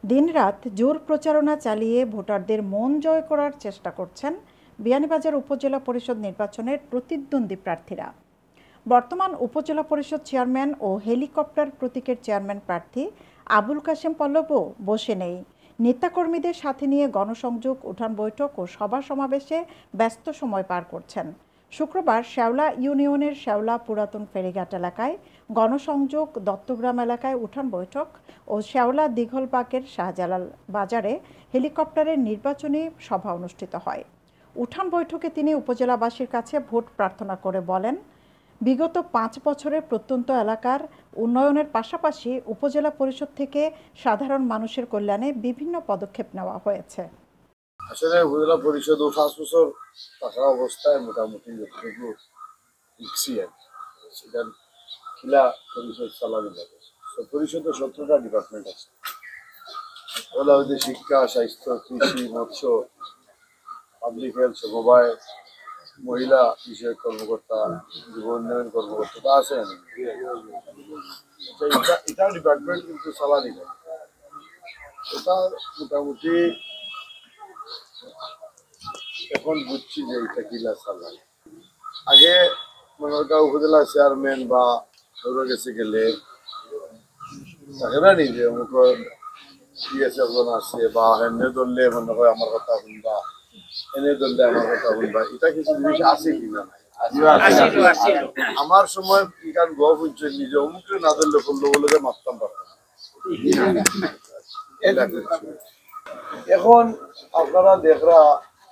দিনরাত জোর প্রচারণা চালিয়ে ভোটারদের মন জয় করার চেষ্টা করছেন বিয়ানীবাজার উপজেলা পরিষদ নির্বাচনের প্রতিদ্বন্দ্বী প্রার্থীরা। বর্তমান উপজেলা পরিষদ চেয়ারম্যান ও হেলিকপ্টার প্রতীকের চেয়ারম্যান প্রার্থী আবুল কাশেম পল্লবও বসে নেই। নেতাকর্মীদের সাথে নিয়ে গণসংযোগ, উঠান বৈঠক ও সভা সমাবেশে ব্যস্ত সময় পার করছেন। শুক্রবার শেওলা ইউনিয়নের শেওলা পুরাতন ফেরিঘাট এলাকায় গণসংযোগ, দত্তগ্রাম এলাকায় উঠান বৈঠক ও শেওলা দীঘলবাগের শাহজালাল বাজারে হেলিকপ্টারের নির্বাচনী সভা অনুষ্ঠিত হয়। উঠান বৈঠকে তিনি উপজেলাবাসীর কাছে ভোট প্রার্থনা করে বলেন, বিগত 5 বছরের প্রত্যন্ত এলাকার উন্নয়নের পাশাপাশি উপজেলা পরিষদ থেকে সাধারণ মানুষের কল্যাণে বিভিন্ন পদক্ষেপ নেওয়া হয়েছে। আসলে উপজেলা পরিষদ 5 বছর থাকা অবস্থায় মোটামুটি যতটুকু লিখছি আর সেটা খিলা পরিষদ চালানো যাবে। পরিষদের 17টা ডিপার্টমেন্ট আছে। ওলা হচ্ছে শিক্ষা, স্বাস্থ্য, কৃষি, মৎস্য, পাবলিক হেলথ, সমবায়, মহিলা বিষয়ক কর্মকর্তা, যুব উন্নয়ন কর্মকর্তা আছে। এটা ডিপার্টমেন্ট কিন্তু চালানি যায়। এটা মোটামুটি এখন বুঝছি যে এটা কিলা চালাই। আগে মনোরগাঁও উপজেলা চেয়ারম্যান বা সৌর গেছে গেলে থাকে না নি যে অমুক জন আছে বা এনে ধরলে মনে হয় আমার কথা শুনবা, এনে ধরলে আমার কথা শুনবা, এটা কিছু জিনিস আছে কিনা নাই। আমার সময় গান গপ হচ্ছে নিজে অমুকে না ধরলে করলো বলে যে মারতাম পারতাম। এখন আপনারা দেখরা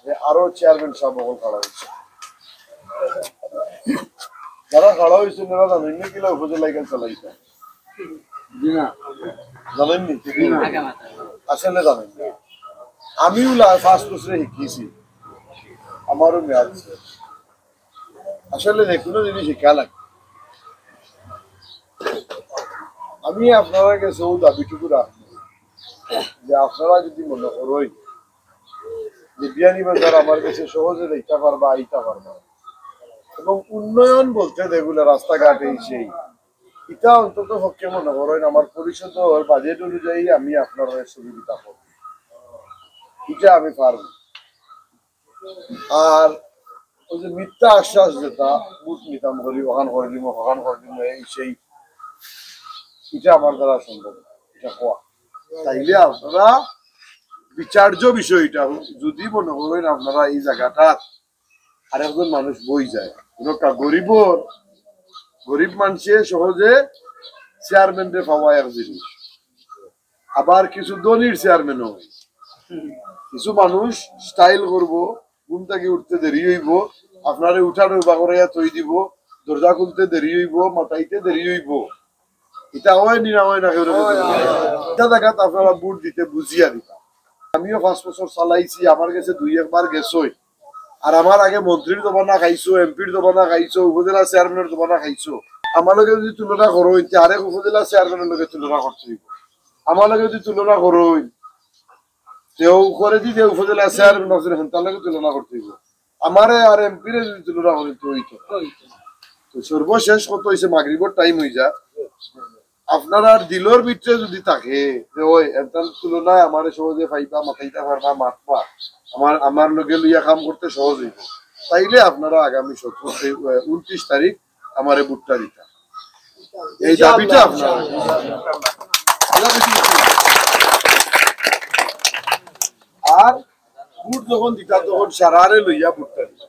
যে আরো চেয়ারম্যান সাহেব খাড়া হয়েছে, যারা খাড়া হয়েছে তারা জানেন না কিলা উপজেলা গান চালাইছে জানেননি? আসলে জানেন না। আমিও 5 বছরে শিখিয়েছি, আমারও মেয়াদ আসলে যে কোনো জিনিস শিক্ষা লাগে। আমি আপনারা কাছে দাবিটুকু রাখবো যে আপনারা যদি মনে করেন যে বিয়ানীবাজার আমার কাছে সহজে দেখতে পারবা, আইতে পারবা, এবং উন্নয়ন বলতে যেগুলো রাস্তাঘাট এই সেই এটা অন্তত পক্ষে মনে করেন আমার পরিষদের বাজেট অনুযায়ী আমি আপনার সুবিধা করব, এটা আমি পারব। আর ওই যে মিথ্যা আশ্বাস যেটা বুট নিতাম করি, ওখান করে দিব, ওখান করে দিব, এই সেই, এটা আমার দ্বারা সম্ভব এটা হওয়া। তাইলে আপনারা বিচার্য বিষয়টা যদি মনে করেন আপনারা এই জায়গাটা আর একজন মানুষ বই যায়, গরিব মানুষে সহজে চেয়ারম্যানরে পাওয়া এক জিনিস, আবার কিছু ধনীর চেয়ারম্যানও হয়। কিছু মানুষ স্টাইল করবো, ঘুম থেকে উঠতে দেরি হইব, আপনারে উঠানো বাগড়াইয়া তৈ দিব, দরজা খুলতে দেরি হইব, মাথাইতে দেরি হইব, এটা হয় নি না হয় না এটা দেখাত আপনারা বুট দিতে বুঝিয়া দিতাম। আমিও 5 বছর চালাইছি, আমার কাছে 2-1 বার গেছই। আর আমার আগে মন্ত্রীর দবানা খাইছো, এমপির দবানা খাইছো, উপজেলা চেয়ারম্যানের দবানা খাইছো। আমার লগে যদি তুলনা করো আরেক উপজেলা চেয়ারম্যানের লগে তুলনা করতে হইব। আমার লগে যদি তুলনা করো তেও করে দিতে উপজেলা চেয়ারম্যান আছেন তার লগে তুলনা করতে হইব। আমারে আর এমপিরে যদি তুলনা করতে হইতো। তো সর্বশেষ কত হয়েছে মাগরিবের টাইম হয়ে যা, আপনারা দিলর ভিতরে যদি থাকে যে ওই এটার তুলনায় আমার সহজে ফাইবা, মাথাইতে পারবা, মাতবা, আমার লগে লইয়া কাম করতে সহজ হইব, তাইলে আপনারা আগামী 29 তারিখ আমারে বুটটা দিতা। এই দাবিটা আপনারা আর বুট যখন দিতা তখন সারারে লইয়া বুটটা দিতা।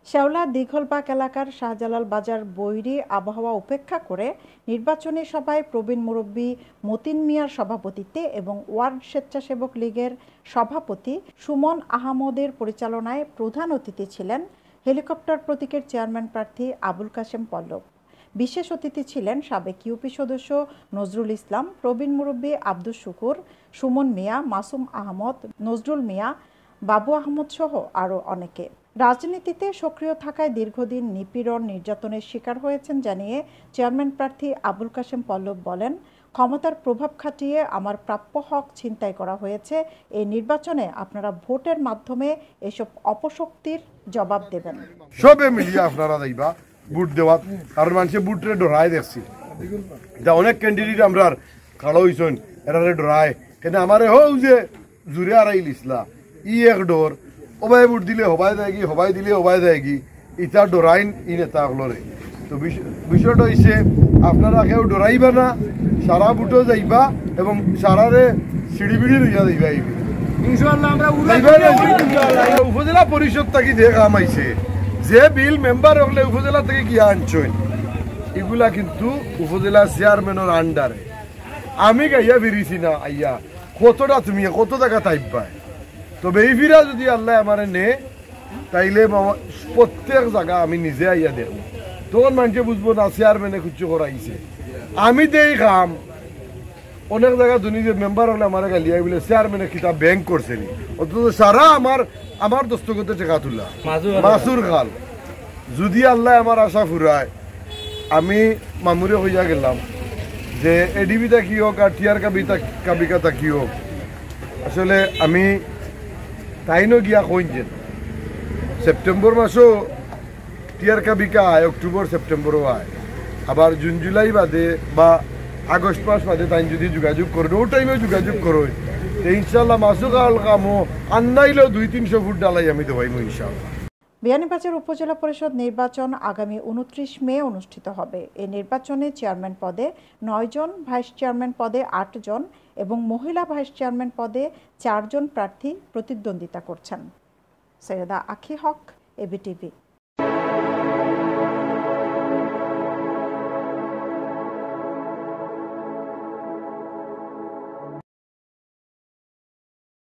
শেওলা দীঘলবাগ এলাকার শাহজালাল বাজার বৈরী আবহাওয়া উপেক্ষা করে নির্বাচনী সভায় প্রবীণ মুরব্বী মতিন মিয়ার সভাপতিত্বে এবং ওয়ার্ড স্বেচ্ছাসেবক লীগের সভাপতি সুমন আহমদের পরিচালনায় প্রধান অতিথি ছিলেন হেলিকপ্টার প্রতীকের চেয়ারম্যান প্রার্থী আবুল কাশেম পল্লব। বিশেষ অতিথি ছিলেন সাবেক ইউপি সদস্য নজরুল ইসলাম, প্রবীণ মুরব্বী আব্দুস শুকুর, সুমন মিয়া, মাসুম আহমদ, নজরুল মিয়া, বাবু আহমদ সহ আরও অনেকে। রাজনীতিতে সক্রিয় থাকায় দীর্ঘদিন নিপীড়ন, নির্যাতনের শিকার হয়েছেন জানিয়ে চেয়ারম্যান প্রার্থী আবুল কাশেম পল্লব বলেন, ক্ষমতার প্রভাব খাটিয়ে আমার প্রাপ্য হক ছিনতাই করা হয়েছে। এই নির্বাচনে আপনারা ভোটের মাধ্যমে এসব অপশক্তির জবাব দেবেন। সবে মিলিয়ে আপনারা যাইবা বুট দেওয়া, কারণ মানুষে বুটরে ডরায় দেখছি। এটা অনেক ক্যান্ডিডেট আমরা খাড়া হয়েছেন, এরারে ডরায় কিন্তু আমারে হও যে জুড়ে আড়াই লিসলা ই এক ডোর ওবাই বুট দিলে হবাই দেয় কি হবাই দিলে হবাই দেয় কি ইটা ডোরাইন ই নেতা হলরে তো বিষয়টা হইছে আপনারা কেউ ডরাইবা না সারা বুটো যাইবা এবং সারারে সিঁড়ি বিড়ি লইয়া যাইবা উপজেলা পরিষদ থাকি যে কাম আইছে যে বিল মেম্বার হলে উপজেলা থেকে কি আনছেন এগুলা কিন্তু উপজেলা চেয়ারম্যানের আন্ডারে আমি গাইয়া বেরিয়েছি না আইয়া কতটা তুমি কত টাকা তাইবা তবে এই ফিরা যদি আল্লাহ আমার নে তাইলে প্রত্যেক জায়গা আমি নিজে আইয়া দেখব তখন মানুষে বুঝবো না চেয়ারম্যানে কিছু করাইছে আমি দেই কাম অনেক জায়গা দুনি যে মেম্বার হলে আমার গালিয়াই বলে চেয়ারম্যানে কিতাব ব্যাংক করছে নি অথচ সারা আমার দস্তগতে টাকা তোলা মাসুর খাল যদি আল্লাহ আমার আশা ফুরায় আমি মামুরে হইয়া গেলাম যে এডিবিটা কি হোক আর টিয়ার কাবিকাতা কি হোক আসলে আমি তাইনও গিয়া কইছেন সেপ্টেম্বর মাসও টিয়ার কাবিকা আয় অক্টোবর সেপ্টেম্বরও আয় আবার জুন জুলাই বাদে বা আগস্ট মাস বাদে তাই যদি যোগাযোগ করেন ও টাইমে যোগাযোগ করো ইনশাল্লাহ মাসও কাল কামো আন্নাইলেও 200-300 ফুট ডালাই আমি দেবাইমো ইনশাল্লাহ। বিয়ানীবাজার উপজেলা পরিষদ নির্বাচন আগামী 29 মে অনুষ্ঠিত হবে। এই নির্বাচনে চেয়ারম্যান পদে 9 জন, ভাইস চেয়ারম্যান পদে 8 জন এবং মহিলা ভাইস চেয়ারম্যান পদে 4 জন প্রার্থী প্রতিদ্বন্দ্বিতা করছেন। সৈয়দা আখি হক, এবিটিভি।